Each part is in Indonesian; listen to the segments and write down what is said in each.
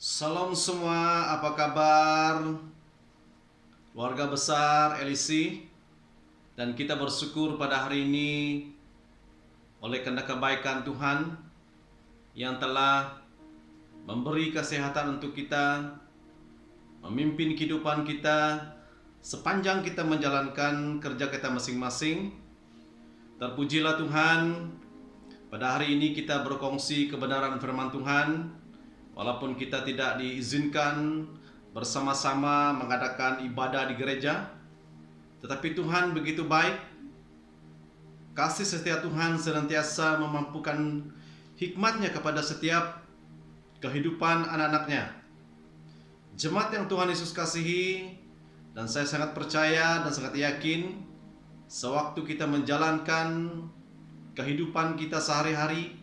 Salam semua, apa kabar? Keluarga besar LIC. Dan kita bersyukur pada hari ini oleh karena kebaikan Tuhan yang telah memberi kesehatan untuk kita, memimpin kehidupan kita sepanjang kita menjalankan kerja kita masing-masing. Terpujilah Tuhan, pada hari ini kita berkongsi kebenaran firman Tuhan. Walaupun kita tidak diizinkan bersama-sama mengadakan ibadah di gereja, tetapi Tuhan begitu baik. Kasih setia Tuhan senantiasa memampukan hikmat-Nya kepada setiap kehidupan anak-anak-Nya. Jemaat yang Tuhan Yesus kasihi, dan saya sangat percaya dan sangat yakin, sewaktu kita menjalankan kehidupan kita sehari-hari,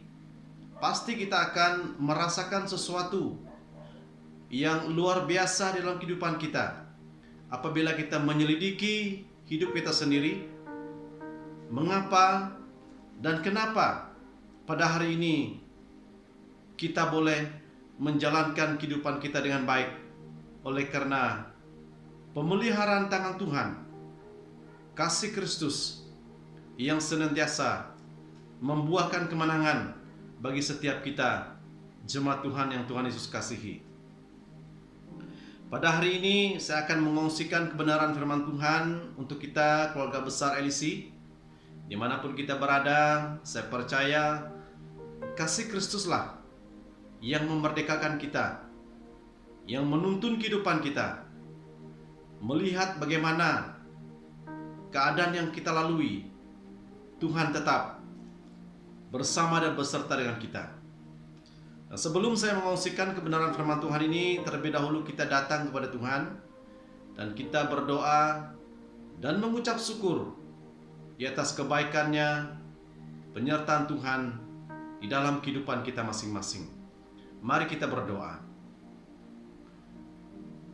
pasti kita akan merasakan sesuatu yang luar biasa dalam kehidupan kita. Apabila kita menyelidiki hidup kita sendiri, mengapa dan kenapa pada hari ini kita boleh menjalankan kehidupan kita dengan baik, oleh karena pemeliharaan tangan Tuhan, kasih Kristus yang senantiasa membuahkan kemenangan bagi setiap kita, jemaat Tuhan yang Tuhan Yesus kasihi. Pada hari ini saya akan mengongsikan kebenaran firman Tuhan untuk kita, keluarga besar LIC. Dimanapun kita berada, saya percaya kasih Kristuslah yang memerdekakan kita, yang menuntun kehidupan kita, melihat bagaimana keadaan yang kita lalui, Tuhan tetap bersama dan beserta dengan kita. Nah, sebelum saya mengongsikan kebenaran firman Tuhan ini, terlebih dahulu kita datang kepada Tuhan dan kita berdoa dan mengucap syukur di atas kebaikan-Nya, penyertaan Tuhan di dalam kehidupan kita masing-masing. Mari kita berdoa.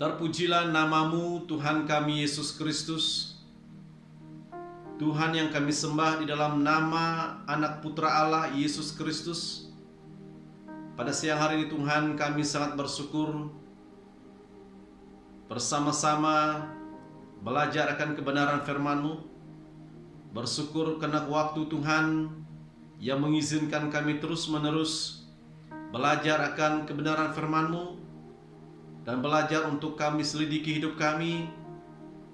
Terpujilah nama-Mu Tuhan kami Yesus Kristus, Tuhan yang kami sembah di dalam nama anak putra Allah Yesus Kristus. Pada siang hari ini Tuhan, kami sangat bersyukur bersama-sama belajar akan kebenaran firman-Mu. Bersyukur karena waktu Tuhan yang mengizinkan kami terus-menerus belajar akan kebenaran firman-Mu dan belajar untuk kami selidiki hidup kami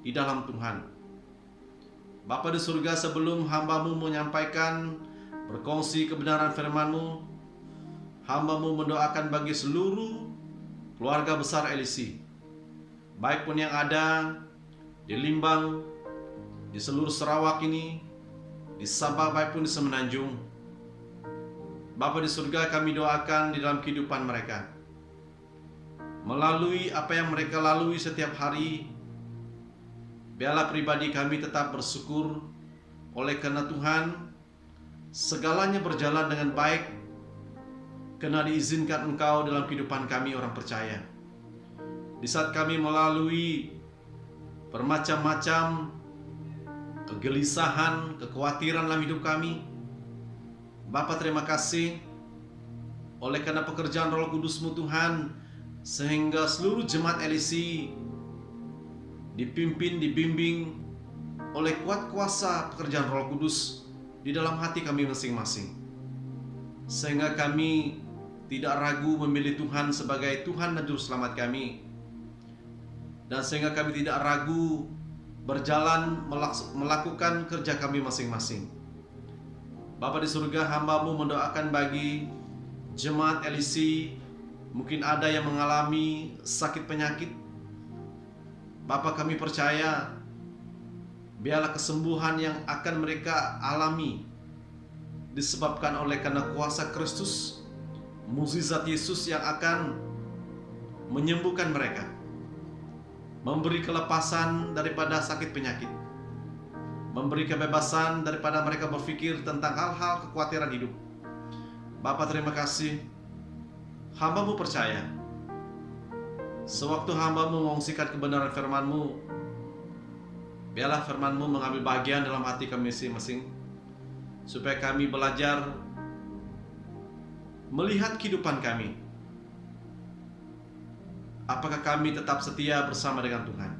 di dalam Tuhan. Bapa di surga, sebelum hamba-Mu menyampaikan berkongsi kebenaran firman-Mu, hamba-Mu mendoakan bagi seluruh keluarga besar LIC, baik pun yang ada di Limbang, di seluruh Sarawak ini, di Sabah, baik pun di Semenanjung. Bapa di surga, kami doakan di dalam kehidupan mereka, melalui apa yang mereka lalui setiap hari, biarlah pribadi kami tetap bersyukur oleh karena Tuhan segalanya berjalan dengan baik karena diizinkan Engkau dalam kehidupan kami orang percaya. Di saat kami melalui bermacam-macam kegelisahan, kekhawatiran dalam hidup kami, Bapa terima kasih oleh karena pekerjaan Roh Kudus-Mu Tuhan, sehingga seluruh jemaat LIC dipimpin, dibimbing oleh kuat kuasa pekerjaan Roh Kudus di dalam hati kami masing-masing, sehingga kami tidak ragu memilih Tuhan sebagai Tuhan dan Juru Selamat kami, dan sehingga kami tidak ragu berjalan melakukan kerja kami masing-masing. Bapa di surga, hamba-Mu mendoakan bagi jemaat LIC, mungkin ada yang mengalami sakit penyakit. Bapa, kami percaya biarlah kesembuhan yang akan mereka alami disebabkan oleh karena kuasa Kristus, mukjizat Yesus yang akan menyembuhkan mereka, memberi kelepasan daripada sakit penyakit, memberi kebebasan daripada mereka berpikir tentang hal-hal kekhawatiran hidup. Bapa terima kasih, hamba-Mu percaya sewaktu hamba-Mu mengongsikan kebenaran firman-Mu, biarlah firman-Mu mengambil bagian dalam hati kami masing-masing, supaya kami belajar melihat kehidupan kami Apakah kami tetap setia bersama dengan Tuhan?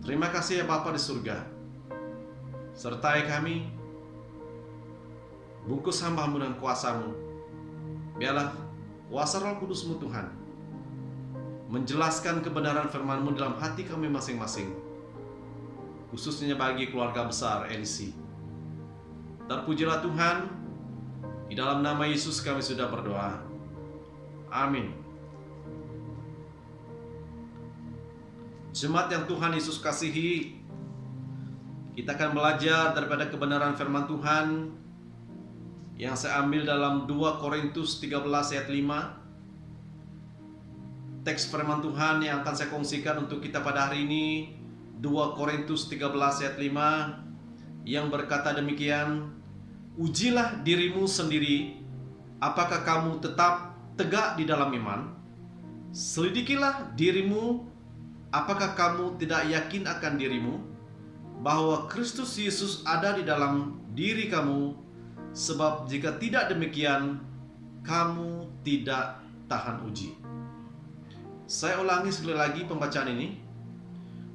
Terima kasih ya Bapa di surga. Sertai kami, bungkus hamba-Mu dengan kuasa-Mu. Biarlah kuasa Roh Kudus-Mu Tuhan menjelaskan kebenaran firman-Mu dalam hati kami masing-masing, khususnya bagi keluarga besar LC. Terpujilah Tuhan, di dalam nama Yesus kami sudah berdoa. Amin. Jemaat yang Tuhan Yesus kasihi, kita akan belajar daripada kebenaran firman Tuhan yang saya ambil dalam 2 Korintus 13 ayat 5. Teks firman Tuhan yang akan saya kongsikan untuk kita pada hari ini 2 Korintus 13 ayat 5 yang berkata demikian, ujilah dirimu sendiri, apakah kamu tetap tegak di dalam iman? Selidikilah dirimu, apakah kamu tidak yakin akan dirimu bahwa Kristus Yesus ada di dalam diri kamu? Sebab jika tidak demikian, kamu tidak tahan uji. Saya ulangi sekali lagi pembacaan ini.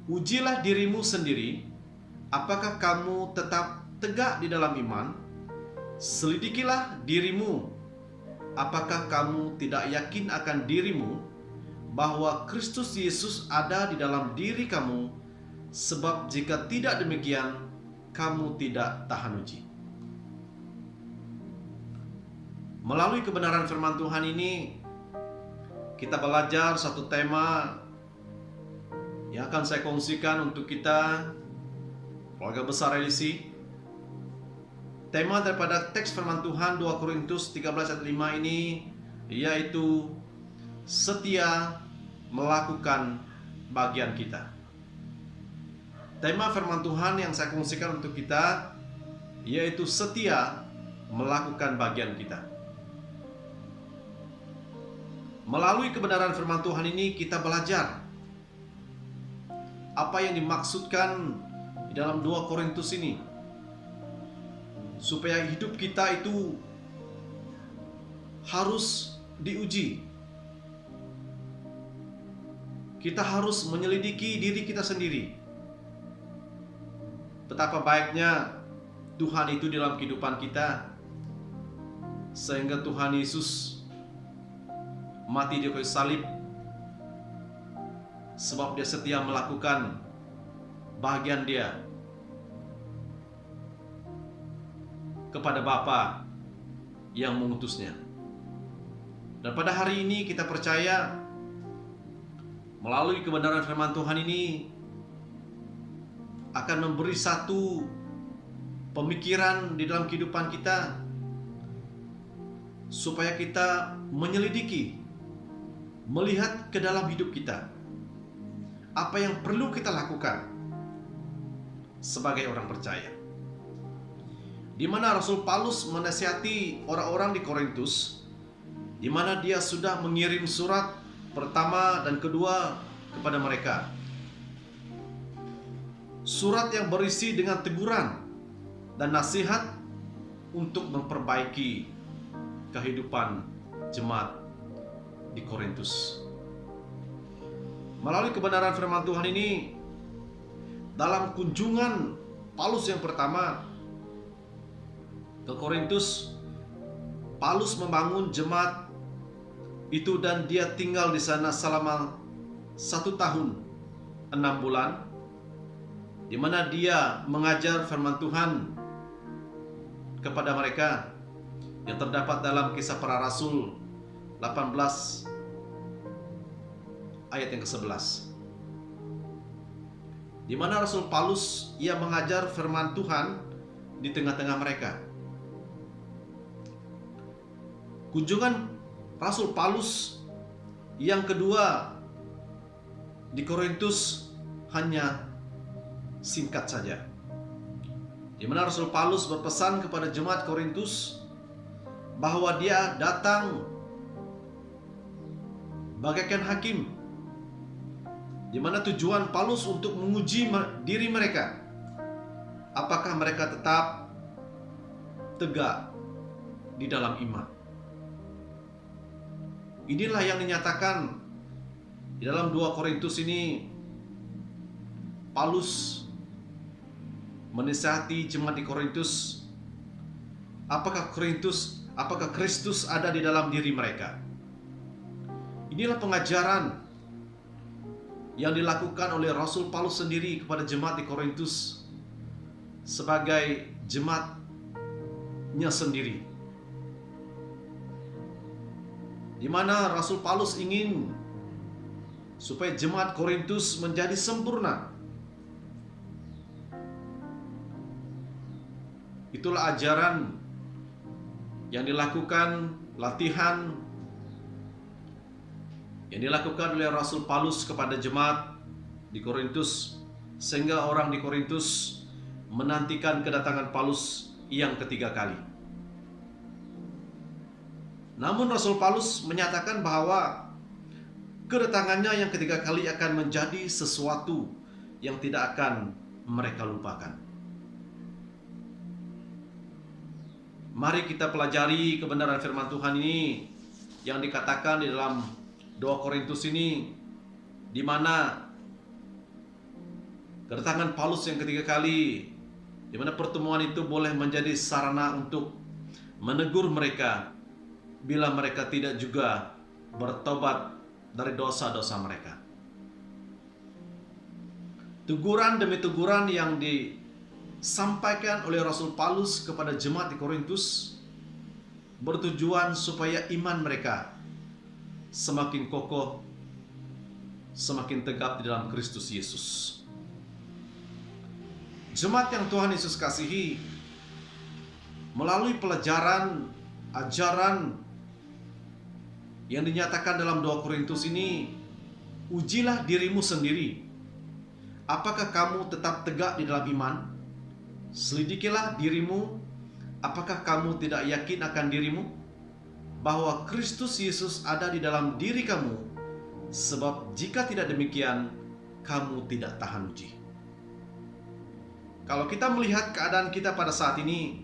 Ujilah dirimu sendiri, apakah kamu tetap tegak di dalam iman? Selidikilah dirimu, apakah kamu tidak yakin akan dirimu bahwa Kristus Yesus ada di dalam diri kamu? Sebab jika tidak demikian, kamu tidak tahan uji. Melalui kebenaran firman Tuhan ini, kita belajar satu tema yang akan saya kongsikan untuk kita, keluarga besar LC. Tema daripada teks firman Tuhan 2 Korintus 13 ayat 5 ini yaitu setia melakukan bagian kita. Tema firman Tuhan yang saya kongsikan untuk kita yaitu setia melakukan bagian kita. Melalui kebenaran firman Tuhan ini kita belajar apa yang dimaksudkan di dalam 2 Korintus ini, supaya hidup kita itu harus diuji. Kita harus menyelidiki diri kita sendiri. Betapa baiknya Tuhan itu dalam kehidupan kita, sehingga Tuhan Yesus mati di kayu salib sebab Dia setia melakukan bagian Dia kepada Bapa yang mengutusnya. Dan pada hari ini kita percaya melalui kebenaran firman Tuhan ini akan memberi satu pemikiran di dalam kehidupan kita, supaya kita menyelidiki, melihat ke dalam hidup kita, apa yang perlu kita lakukan sebagai orang percaya. Di mana Rasul Paulus menasihati orang-orang di Korintus, di mana dia sudah mengirim surat pertama dan kedua kepada mereka. Surat yang berisi dengan teguran dan nasihat untuk memperbaiki kehidupan jemaat di Korintus. Melalui kebenaran firman Tuhan ini, dalam kunjungan Paulus yang pertama ke Korintus, Paulus membangun jemaat itu dan dia tinggal di sana selama 1 tahun 6 bulan, di mana dia mengajar firman Tuhan kepada mereka yang terdapat dalam Kisah Para Rasul 18 ayat yang ke-11, di mana Rasul Paulus ia mengajar firman Tuhan di tengah-tengah mereka. Kunjungan Rasul Paulus yang kedua di Korintus hanya singkat saja, di mana Rasul Paulus berpesan kepada jemaat Korintus bahwa dia datang bagaikan hakim, di mana tujuan Paulus untuk menguji diri mereka, apakah mereka tetap tegak di dalam iman. Inilah yang dinyatakan Di dalam 2 Korintus ini, Paulus menasihati jemaat di Korintus, apakah Kristus ada di dalam diri mereka. Inilah pengajaran yang dilakukan oleh Rasul Paulus sendiri kepada jemaat di Korintus sebagai jemaatnya sendiri, di mana Rasul Paulus ingin supaya jemaat Korintus menjadi sempurna. Itulah ajaran yang dilakukan, latihan yang dilakukan oleh Rasul Paulus kepada jemaat di Korintus, sehingga orang di Korintus menantikan kedatangan Paulus yang ketiga kali. Namun Rasul Paulus menyatakan bahwa kedatangannya yang ketiga kali akan menjadi sesuatu yang tidak akan mereka lupakan. Mari kita pelajari kebenaran firman Tuhan ini yang dikatakan di dalam 2 Korintus ini, di mana kedatangan Paulus yang ketiga kali, di mana pertemuan itu boleh menjadi sarana untuk menegur mereka bila mereka tidak juga bertobat dari dosa-dosa mereka. Teguran demi teguran yang disampaikan oleh Rasul Paulus kepada jemaat di Korintus bertujuan supaya iman mereka semakin kokoh, semakin tegap di dalam Kristus Yesus. Jemaat yang Tuhan Yesus kasihi, melalui pelajaran, ajaran yang dinyatakan dalam 2 Korintus ini, ujilah dirimu sendiri. Apakah kamu tetap tegak di dalam iman? Selidikilah dirimu, apakah kamu tidak yakin akan dirimu bahwa Kristus Yesus ada di dalam diri kamu? Sebab jika tidak demikian, kamu tidak tahan uji. Kalau kita melihat keadaan kita pada saat ini,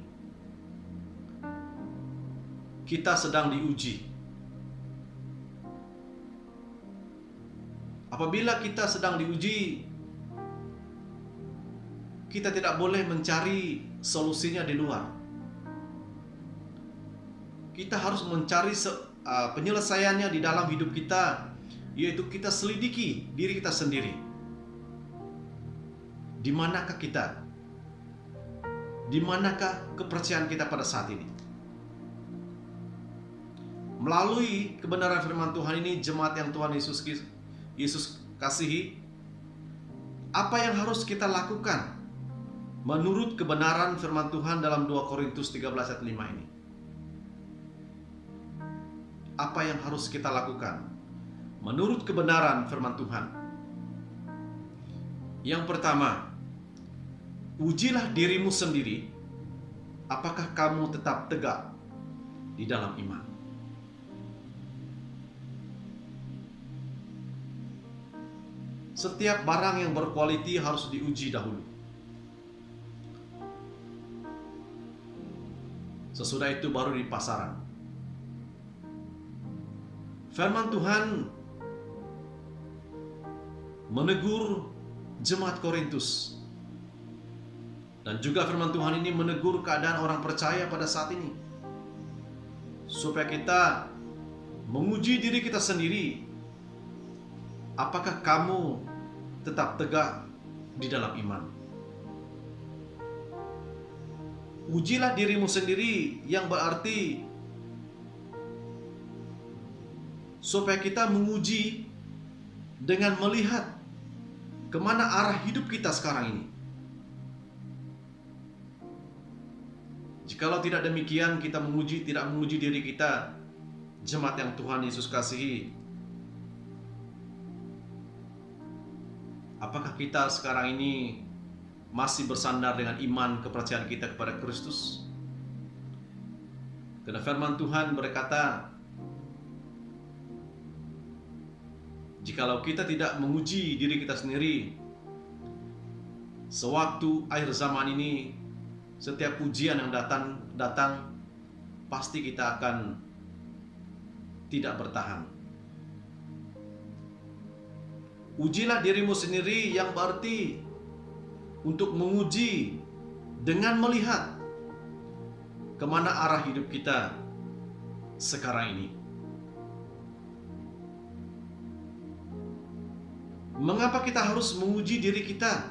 kita sedang diuji. Apabila kita sedang diuji, kita tidak boleh mencari solusinya di luar. Kita harus mencari penyelesaiannya di dalam hidup kita, yaitu kita selidiki diri kita sendiri. Di manakah kita? Di manakah kepercayaan kita pada saat ini? Melalui kebenaran firman Tuhan ini, jemaat yang Tuhan Yesus kasihi, apa yang harus kita lakukan menurut kebenaran firman Tuhan dalam 2 Korintus 13 ayat 5 ini? Apa yang harus kita lakukan menurut kebenaran firman Tuhan? Yang pertama, ujilah dirimu sendiri, apakah kamu tetap tegak di dalam iman. Setiap barang yang berkualiti harus diuji dahulu. Sesudah itu baru di pasaran. Firman Tuhan menegur jemaat Korintus, dan juga firman Tuhan ini menegur keadaan orang percaya pada saat ini, supaya kita menguji diri kita sendiri. Apakah kamu tetap tegak di dalam iman? Ujilah dirimu sendiri, yang berarti supaya kita menguji dengan melihat kemana arah hidup kita sekarang ini. Jikalau tidak demikian, kita tidak menguji diri kita, jemaat yang Tuhan Yesus kasihi, apakah kita sekarang ini masih bersandar dengan iman kepercayaan kita kepada Kristus? Karena firman Tuhan berkata, jikalau kita tidak menguji diri kita sendiri, sewaktu akhir zaman ini, setiap ujian yang datang pasti kita akan tidak bertahan. Ujilah dirimu sendiri, yang berarti untuk menguji dengan melihat kemana arah hidup kita sekarang ini. Mengapa kita harus menguji diri kita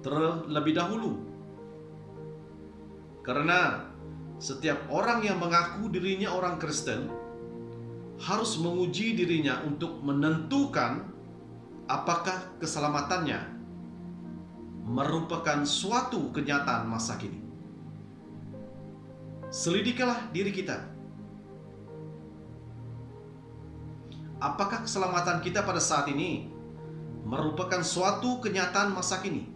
terlebih dahulu? Karena setiap orang yang mengaku dirinya orang Kristen harus menguji dirinya untuk menentukan apakah keselamatannya merupakan suatu kenyataan masa kini. Selidikilah diri kita. Apakah keselamatan kita pada saat ini merupakan suatu kenyataan masa kini?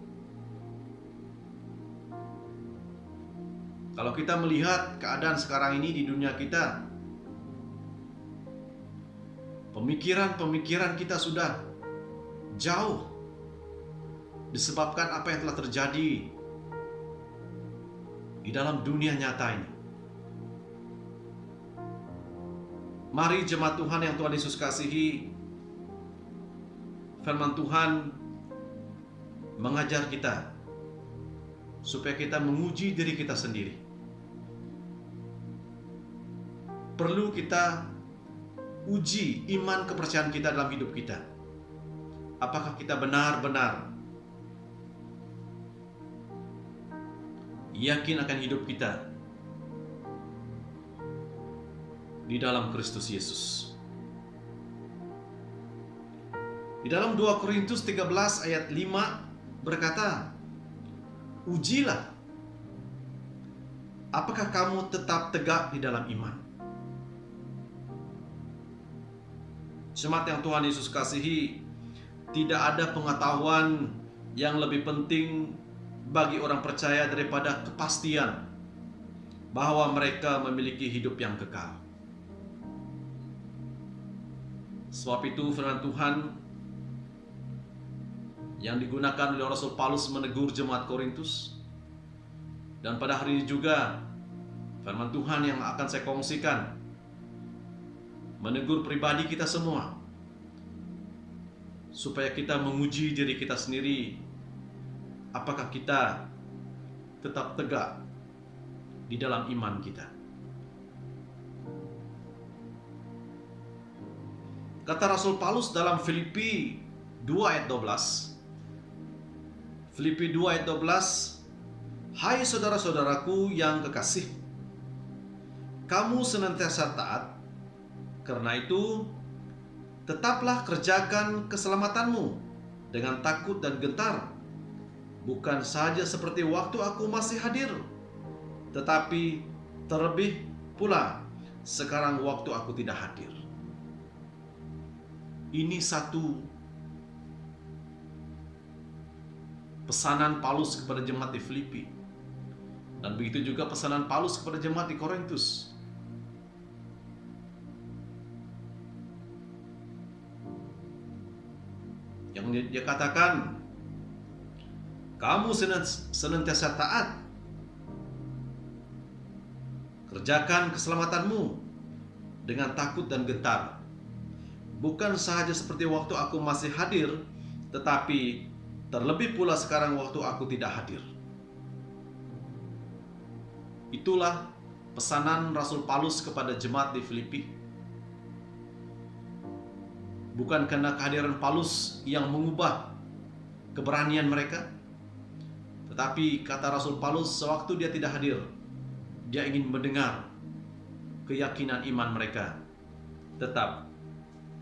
Kalau kita melihat keadaan sekarang ini di dunia kita, pemikiran-pemikiran kita sudah jauh disebabkan apa yang telah terjadi di dalam dunia nyata ini. Mari jemaat Tuhan yang Tuhan Yesus kasihi, firman Tuhan mengajar kita supaya kita menguji diri kita sendiri. Perlu kita uji iman kepercayaan kita dalam hidup kita. Apakah kita benar-benar yakin akan hidup kita di dalam Kristus Yesus. Di dalam 2 Korintus 13 ayat 5 berkata, "Ujilah apakah kamu tetap tegak di dalam iman." Jemaat yang Tuhan Yesus kasihi, tidak ada pengetahuan yang lebih penting bagi orang percaya daripada kepastian bahwa mereka memiliki hidup yang kekal. Sebab itu firman Tuhan yang digunakan oleh Rasul Paulus menegur jemaat Korintus, dan pada hari ini juga firman Tuhan yang akan saya kongsikan menegur pribadi kita semua, supaya kita menguji diri kita sendiri, apakah kita tetap tegak di dalam iman kita. Kata Rasul Paulus dalam Filipi 2 ayat 12, Filipi 2 ayat 12, "Hai saudara-saudaraku yang kekasih, kamu senantiasa taat. Karena itu, tetaplah kerjakan keselamatanmu dengan takut dan gentar, bukan saja seperti waktu aku masih hadir, tetapi terlebih pula sekarang waktu aku tidak hadir." Ini satu pesanan Paulus kepada jemaat di Filipi, dan begitu juga pesanan Paulus kepada jemaat di Korintus. Yang dia katakan, kamu senantiasa taat, kerjakan keselamatanmu dengan takut dan gentar, bukan sahaja seperti waktu aku masih hadir, tetapi terlebih pula sekarang waktu aku tidak hadir. Itulah pesanan Rasul Paulus kepada jemaat di Filipi. Bukan karena kehadiran Paulus yang mengubah keberanian mereka, tetapi kata Rasul Paulus, sewaktu dia tidak hadir, dia ingin mendengar keyakinan iman mereka tetap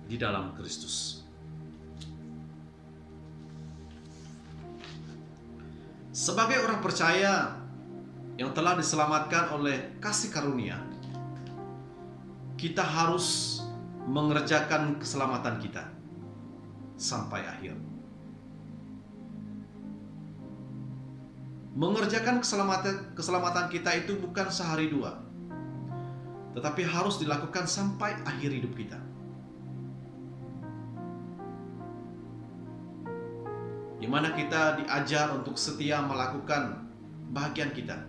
di dalam Kristus. Sebagai orang percaya yang telah diselamatkan oleh kasih karunia, kita harus mengerjakan keselamatan kita sampai akhir. Mengerjakan keselamatan kita itu bukan sehari dua, tetapi harus dilakukan sampai akhir hidup kita. Di mana kita diajar untuk setia melakukan bagian kita.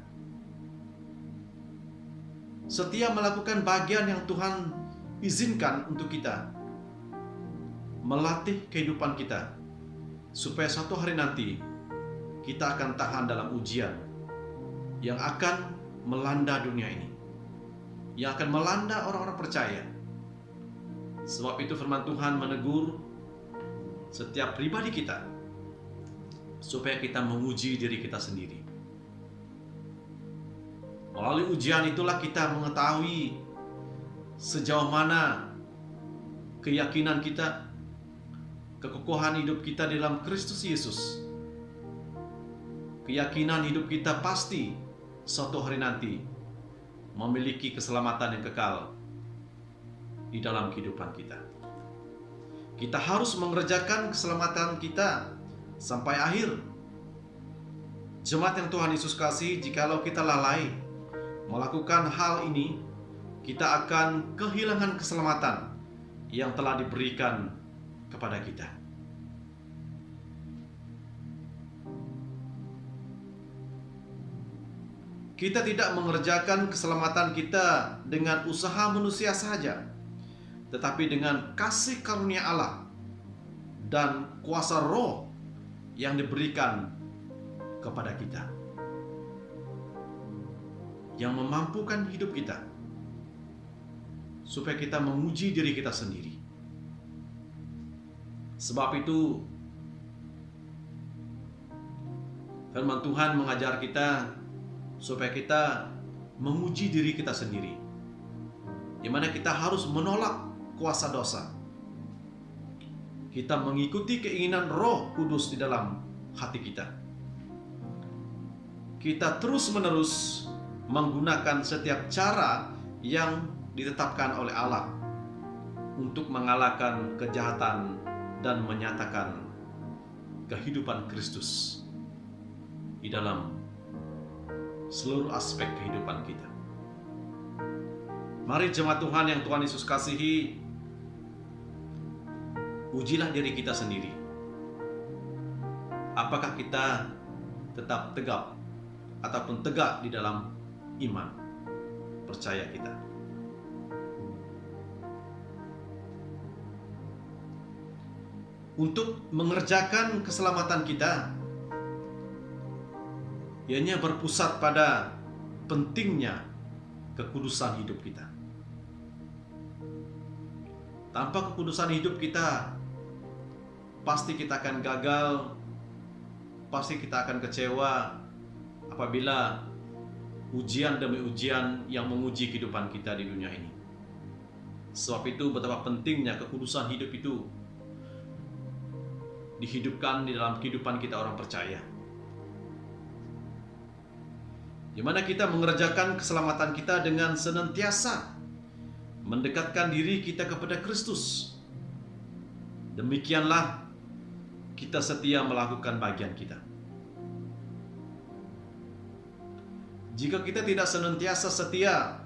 Setia melakukan bagian yang Tuhan izinkan untuk kita. melatih kehidupan kita, supaya suatu hari nanti kita akan tahan dalam ujian yang akan melanda dunia ini, yang akan melanda orang-orang percaya. Sebab itu firman Tuhan menegur setiap pribadi kita, supaya kita menguji diri kita sendiri. Melalui ujian itulah kita mengetahui sejauh mana keyakinan kita, kekokohan hidup kita di dalam Kristus Yesus. Keyakinan hidup kita pasti suatu hari nanti memiliki keselamatan yang kekal di dalam kehidupan kita. Kita harus mengerjakan keselamatan kita sampai akhir. Jemaat yang Tuhan Yesus kasih, jikalau kita lalai melakukan hal ini, kita akan kehilangan keselamatan yang telah diberikan kepada kita. Kita tidak mengerjakan keselamatan kita dengan usaha manusia saja, tetapi dengan kasih karunia Allah dan kuasa Roh yang diberikan kepada kita, yang memampukan hidup kita, supaya kita menguji diri kita sendiri. Sebab itu firman Tuhan mengajar kita supaya kita menguji diri kita sendiri, di mana kita harus menolak kuasa dosa. Kita mengikuti keinginan Roh Kudus di dalam hati kita. Kita terus-menerus menggunakan setiap cara yang ditetapkan oleh Allah untuk mengalahkan kejahatan dan menyatakan kehidupan Kristus di dalam seluruh aspek kehidupan kita. Mari jemaat Tuhan yang Tuhan Yesus kasihi, ujilah diri kita sendiri. Apakah kita tetap tegap ataupun tegak di dalam iman percaya kita? Untuk mengerjakan keselamatan kita, ianya berpusat pada pentingnya kekudusan hidup kita. Tanpa kekudusan hidup kita, pasti kita akan gagal, pasti kita akan kecewa apabila ujian demi ujian yang menguji kehidupan kita di dunia ini. Sebab itu betapa pentingnya kekudusan hidup itu dihidupkan di dalam kehidupan kita orang percaya, di mana kita mengerjakan keselamatan kita dengan senantiasa mendekatkan diri kita kepada Kristus. Demikianlah kita setia melakukan bagian kita. Jika kita tidak senantiasa setia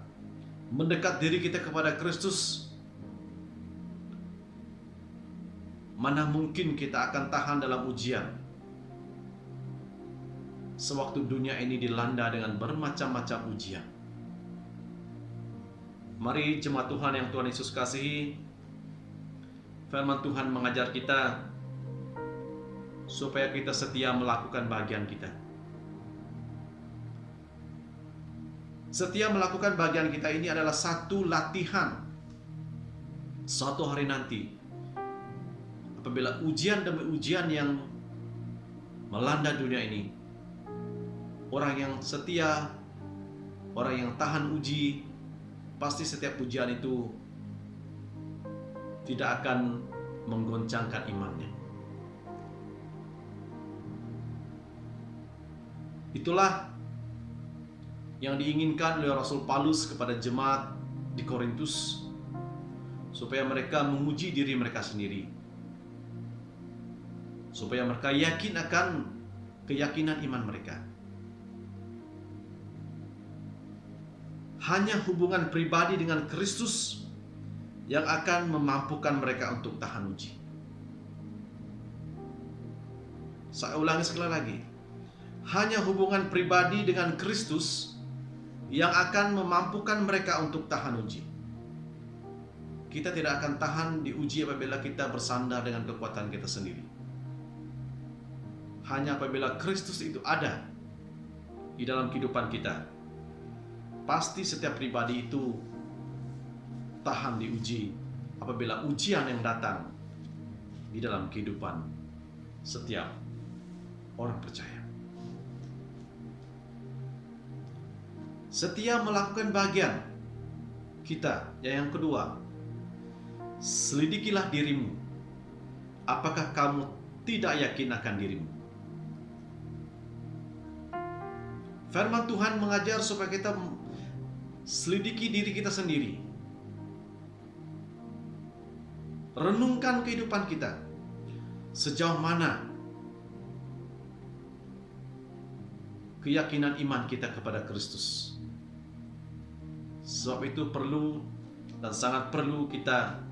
mendekat diri kita kepada Kristus, mana mungkin kita akan tahan dalam ujian sewaktu dunia ini dilanda dengan bermacam-macam ujian. Mari jemaat Tuhan yang Tuhan Yesus kasihi, firman Tuhan mengajar kita supaya kita setia melakukan bagian kita. Setia melakukan bagian kita ini adalah satu latihan. Suatu hari nanti, apabila ujian demi ujian yang melanda dunia ini, orang yang setia, orang yang tahan uji, pasti setiap ujian itu tidak akan menggoncangkan imannya. Itulah yang diinginkan oleh Rasul Paulus kepada jemaat di Korintus, supaya mereka menguji diri mereka sendiri, supaya mereka yakin akan keyakinan iman mereka. Hanya hubungan pribadi dengan Kristus yang akan memampukan mereka untuk tahan uji. Saya ulangi sekali lagi. Hanya hubungan pribadi dengan Kristus yang akan memampukan mereka untuk tahan uji. Kita tidak akan tahan diuji apabila kita bersandar dengan kekuatan kita sendiri. Hanya apabila Kristus itu ada di dalam kehidupan kita, pasti setiap pribadi itu tahan diuji apabila ujian yang datang di dalam kehidupan setiap orang percaya. Setia melakukan bagian kita. Yang kedua, selidikilah dirimu. Apakah kamu tidak yakin akan dirimu? Firman Tuhan mengajar supaya kita selidiki diri kita sendiri. Renungkan kehidupan kita. Sejauh mana keyakinan iman kita kepada Kristus. Sebab itu perlu dan sangat perlu kita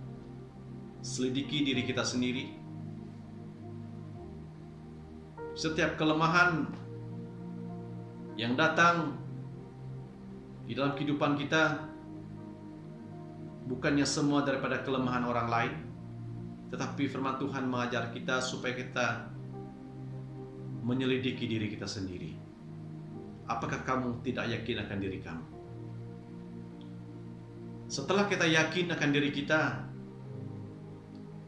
selidiki diri kita sendiri. Setiap kelemahan yang datang di dalam kehidupan kita bukannya semua daripada kelemahan orang lain, tetapi firman Tuhan mengajar kita supaya kita menyelidiki diri kita sendiri. Apakah kamu tidak yakin akan diri kamu? Setelah kita yakin akan diri kita,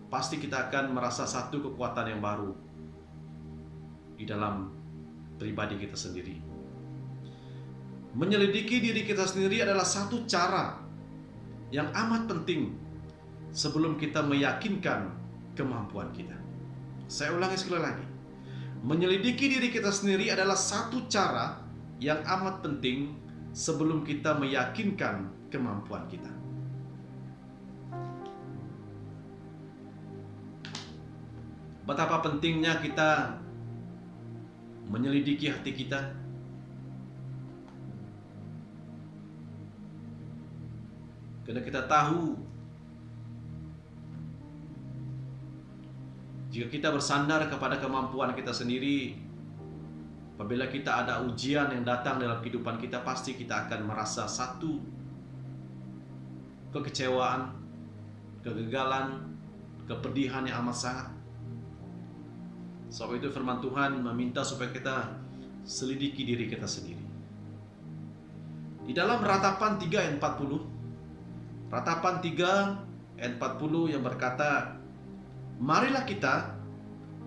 pasti kita akan merasa satu kekuatan yang baru di dalam pribadi kita sendiri. Menyelidiki diri kita sendiri adalah satu cara yang amat penting sebelum kita meyakinkan kemampuan kita. Saya ulangi sekali lagi. Menyelidiki diri kita sendiri adalah satu cara yang amat penting sebelum kita meyakinkan kemampuan kita. Betapa pentingnya kita menyelidiki hati kita. Karena kita tahu jika kita bersandar kepada kemampuan kita sendiri, apabila kita ada ujian yang datang dalam kehidupan kita, pasti kita akan merasa satu kekecewaan, kegagalan, kepedihan yang amat sangat. Sebab itu firman Tuhan meminta supaya kita selidiki diri kita sendiri. Di dalam Ratapan 3 ayat 40, Ratapan 3 ayat 40 yang berkata, marilah kita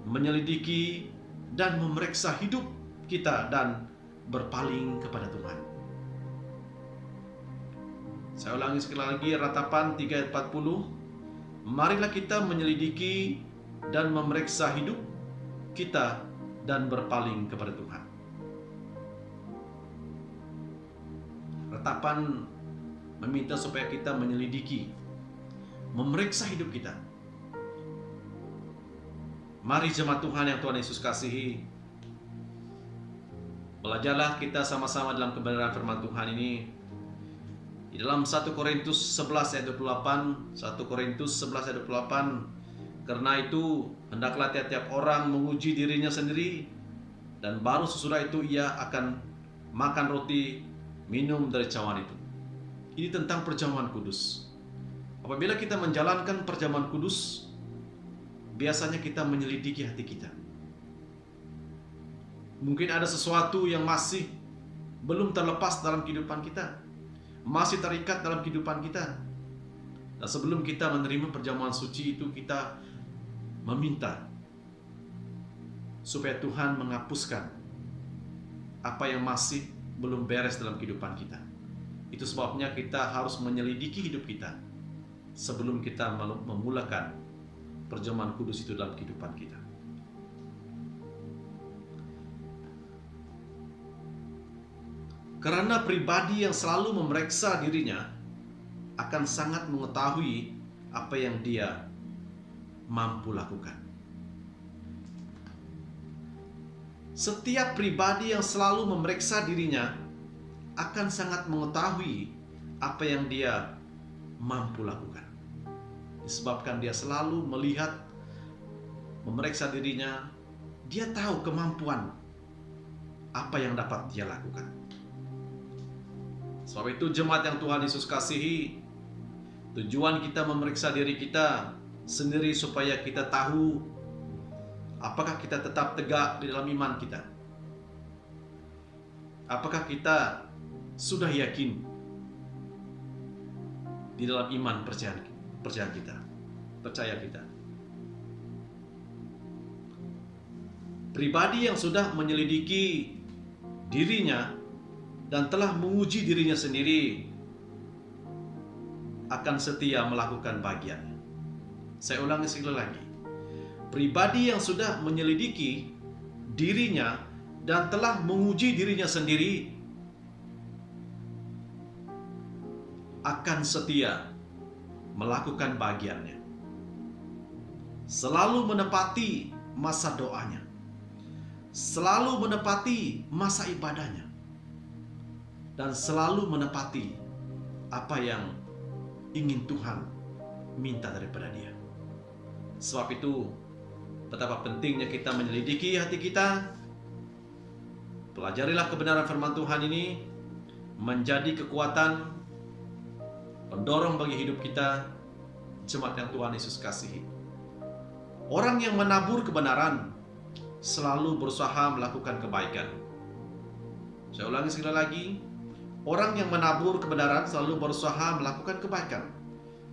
menyelidiki dan memeriksa hidup kita dan berpaling kepada Tuhan. Saya ulangi sekali lagi, Ratapan 3 ayat 40. Marilah kita menyelidiki dan memeriksa hidup kita dan berpaling kepada Tuhan. Ratapan meminta supaya kita menyelidiki, memeriksa hidup kita. Mari jemaat Tuhan yang Tuhan Yesus kasihi, belajarlah kita sama-sama dalam kebenaran firman Tuhan ini. Di dalam 1 Korintus 11 ayat 28, 1 Korintus 11 ayat 28, karena itu hendaklah tiap-tiap orang menguji dirinya sendiri, dan baru sesudah itu ia akan makan roti, minum dari cawan itu. Ini tentang perjamuan kudus. Apabila kita menjalankan perjamuan kudus, biasanya kita menyelidiki hati kita. Mungkin ada sesuatu yang masih belum terlepas dalam kehidupan kita, masih terikat dalam kehidupan kita. Dan sebelum kita menerima perjamuan suci itu, kita meminta supaya Tuhan menghapuskan apa yang masih belum beres dalam kehidupan kita. Itu sebabnya kita harus menyelidiki hidup kita sebelum kita memulakan perjamuan kudus itu dalam kehidupan kita. Karena pribadi yang selalu memeriksa dirinya akan sangat mengetahui apa yang dia mampu lakukan. Setiap pribadi yang selalu memeriksa dirinya akan sangat mengetahui apa yang dia mampu lakukan. Disebabkan dia selalu melihat, memeriksa dirinya, dia tahu kemampuan apa yang dapat dia lakukan. Sebab itu jemaat yang Tuhan Yesus kasihi, Tujuan kita memeriksa diri kita sendiri supaya kita tahu apakah kita tetap tegak di dalam iman kita. Apakah kita sudah yakin di dalam iman percaya kita. Pribadi yang sudah menyelidiki dirinya dan telah menguji dirinya sendiri akan setia melakukan bagiannya. Saya ulangi sekali lagi. Pribadi yang sudah menyelidiki dirinya dan telah menguji dirinya sendiri akan setia melakukan bagiannya. Selalu menepati masa doanya. Selalu menepati masa ibadahnya. Dan selalu menepati apa yang ingin Tuhan minta daripada dia. Sebab itu, betapa pentingnya kita menyelidiki hati kita. Pelajarilah kebenaran firman Tuhan ini menjadi kekuatan pendorong bagi hidup kita, jemaat yang Tuhan Yesus kasihi. Orang yang menabur kebenaran selalu berusaha melakukan kebaikan. Saya ulangi sekali lagi. Orang yang menabur kebenaran selalu berusaha melakukan kebaikan.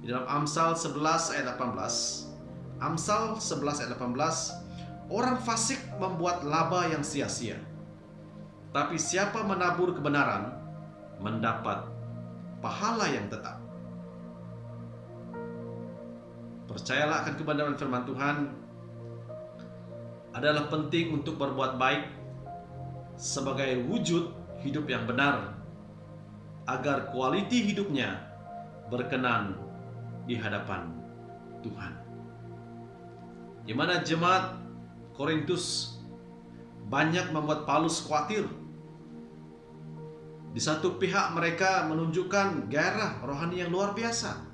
Di dalam Amsal 11 ayat 18. Amsal 11 ayat 18. Orang fasik membuat laba yang sia-sia. Tapi siapa menabur kebenaran mendapat pahala yang tetap. Percayalah akan kebenaran firman Tuhan adalah penting untuk berbuat baik sebagai wujud hidup yang benar, agar kualiti hidupnya berkenan di hadapan Tuhan. Di mana jemaat Korintus banyak membuat Paulus khawatir. Di satu pihak mereka menunjukkan gairah rohani yang luar biasa.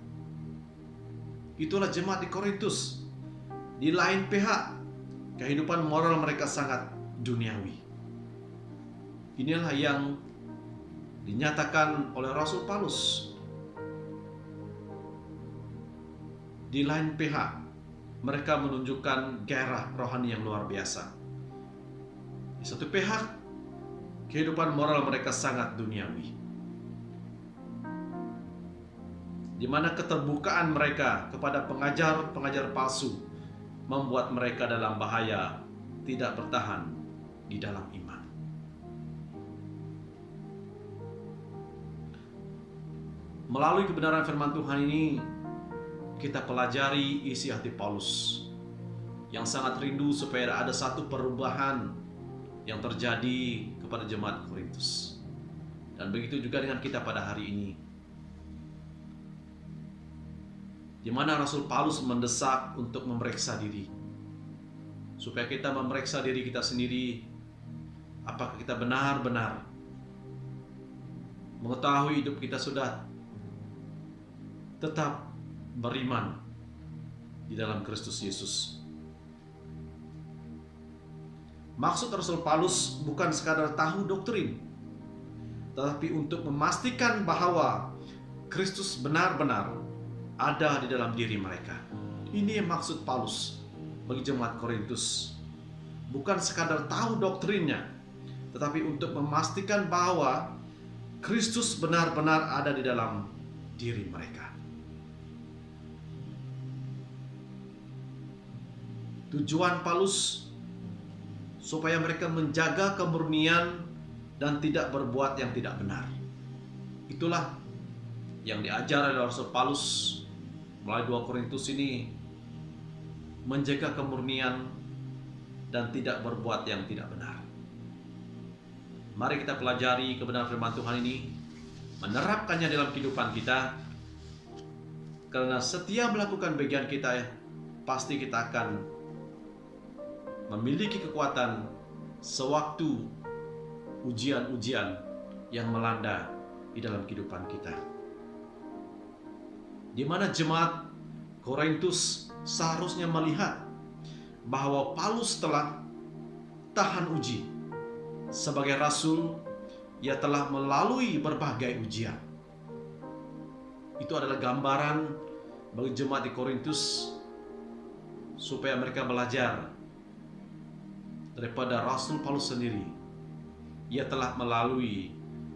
Itulah jemaat di Korintus. Di lain pihak, kehidupan moral mereka sangat duniawi. Inilah yang dinyatakan oleh Rasul Paulus. Di lain pihak, mereka menunjukkan gairah rohani yang luar biasa. Di satu pihak, kehidupan moral mereka sangat duniawi. Di mana keterbukaan mereka kepada pengajar-pengajar palsu membuat mereka dalam bahaya, tidak bertahan di dalam iman. Melalui kebenaran firman Tuhan ini, kita pelajari isi hati Paulus yang sangat rindu supaya ada satu perubahan yang terjadi kepada jemaat Korintus. Dan begitu juga dengan kita pada hari ini, di mana Rasul Paulus mendesak untuk memeriksa diri, supaya kita memeriksa diri kita sendiri, apakah kita benar-benar mengetahui hidup kita sudah tetap beriman di dalam Kristus Yesus. Maksud Rasul Paulus bukan sekadar tahu doktrin, tetapi untuk memastikan bahwa Kristus benar-benar ada di dalam diri mereka. Ini yang maksud Paulus bagi jemaat Korintus. Bukan sekadar tahu doktrinnya, tetapi untuk memastikan bahwa Kristus benar-benar ada di dalam diri mereka. Tujuan Paulus supaya mereka menjaga kemurnian dan tidak berbuat yang tidak benar. Itulah yang diajar oleh Rasul Paulus melalui 2 Korintus ini, menjaga kemurnian dan tidak berbuat yang tidak benar. Mari kita pelajari kebenaran firman Tuhan ini, menerapkannya dalam kehidupan kita, karena setiap melakukan bagian kita, pasti kita akan memiliki kekuatan sewaktu ujian-ujian yang melanda di dalam kehidupan kita. Di mana jemaat Korintus seharusnya melihat bahwa Paulus telah tahan uji. Sebagai rasul, ia telah melalui berbagai ujian. itu adalah gambaran bagi jemaat di Korintus supaya mereka belajar daripada Rasul Paulus sendiri. Ia telah melalui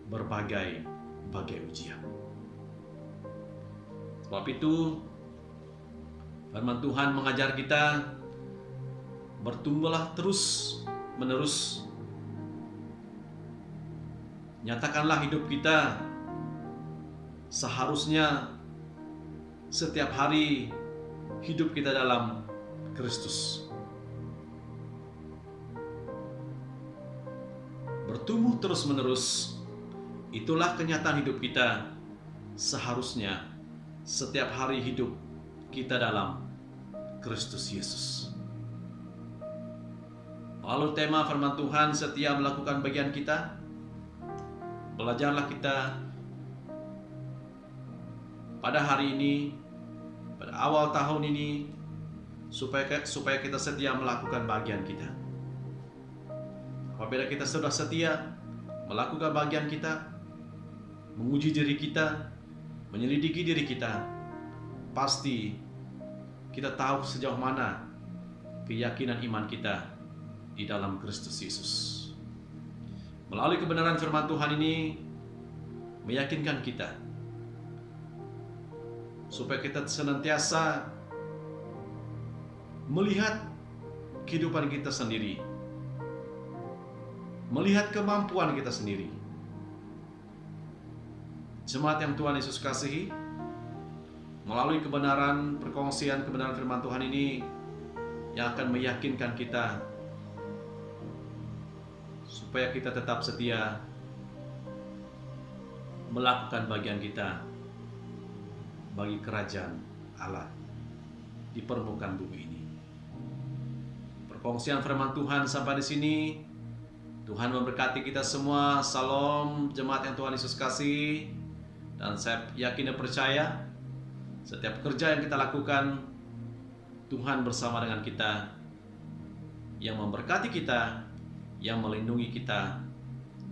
berbagai ujian. Sebab itu firman Tuhan mengajar kita bertumbuhlah terus menerus. Nyatakanlah hidup kita seharusnya setiap hari hidup kita dalam Kristus. Bertumbuh terus menerus, itulah kenyataan hidup kita seharusnya setiap hari hidup kita dalam Kristus Yesus. Lalu tema firman Tuhan, setia melakukan bagian kita. Belajarlah kita pada hari ini, pada awal tahun ini, supaya kita setia melakukan bagian kita. Apabila kita sudah setia melakukan bagian kita, menguji diri kita, menyelidiki diri kita, pasti kita tahu sejauh mana keyakinan iman kita di dalam Kristus Yesus. Melalui kebenaran firman Tuhan ini meyakinkan kita supaya kita senantiasa melihat kehidupan kita sendiri, melihat kemampuan kita sendiri. Jemaat yang Tuhan Yesus kasihi, melalui kebenaran perkongsian kebenaran firman Tuhan ini yang akan meyakinkan kita supaya kita tetap setia melakukan bagian kita bagi kerajaan Allah di permukaan bumi ini. Perkongsian firman Tuhan sampai di sini. Tuhan memberkati kita semua. Salam jemaat yang Tuhan Yesus kasih. Dan saya yakin dan percaya setiap kerja yang kita lakukan, Tuhan bersama dengan kita, yang memberkati kita, yang melindungi kita,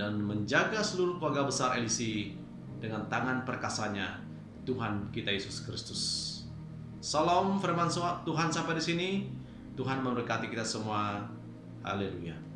dan menjaga seluruh keluarga besar LC dengan tangan perkasanya Tuhan kita Yesus Kristus. Salam firman Tuhan sampai di sini. Tuhan memberkati kita semua. Haleluya.